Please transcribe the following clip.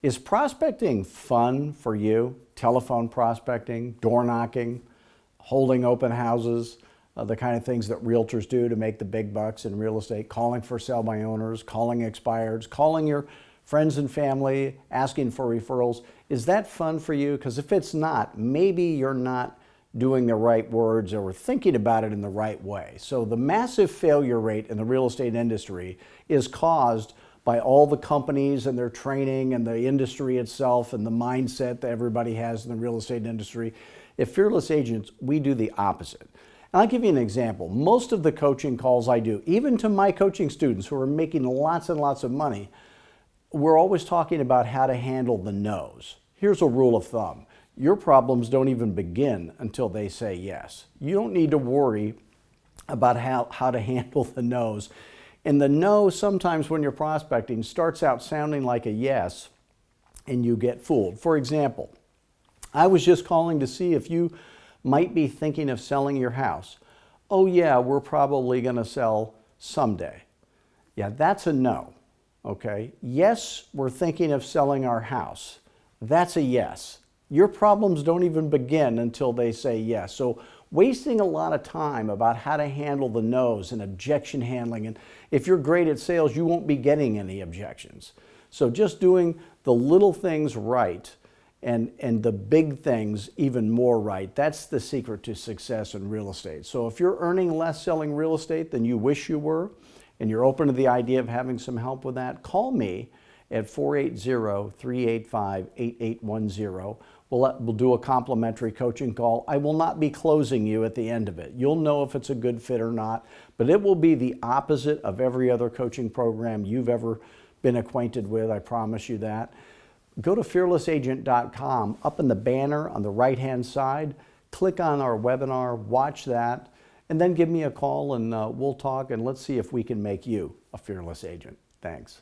Is prospecting fun for you? Telephone prospecting, door knocking, holding open houses, the kind of things that realtors do to make the big bucks in real estate, calling for sale by owners, calling expireds, calling your friends and family, asking for referrals. Is that fun for you? Because if it's not, maybe you're not doing the right words or thinking about it in the right way. So the massive failure rate in the real estate industry is caused by all the companies and their training and the industry itself and the mindset that everybody has in the real estate industry. At Fearless Agents, we do the opposite. And I'll give you an example. Most of the coaching calls I do, even to my coaching students who are making lots and lots of money, we're always talking about how to handle the no's. Here's a rule of thumb. Your problems don't even begin until they say yes. You don't need to worry about how to handle the no's. And the no, sometimes when you're prospecting, starts out sounding like a yes, and you get fooled. For example, I was just calling to see if you might be thinking of selling your house. Oh yeah, we're probably going to sell someday. Yeah, that's a no, okay? Yes, we're thinking of selling our house. That's a yes. Your problems don't even begin until they say yes. So wasting a lot of time about how to handle the no's and objection handling, and if you're great at sales, you won't be getting any objections. So just doing the little things right and the big things even more right, that's the secret to success in real estate. So if you're earning less selling real estate than you wish you were, and you're open to the idea of having some help with that, call me at 480-385-8810. We'll do a complimentary coaching call. I will not be closing you at the end of it. You'll know if it's a good fit or not, but it will be the opposite of every other coaching program you've ever been acquainted with. I promise you that. Go to fearlessagent.com. Up in the banner on the right-hand side, click on our webinar, watch that, and then give me a call and we'll talk and let's see if we can make you a fearless agent. Thanks.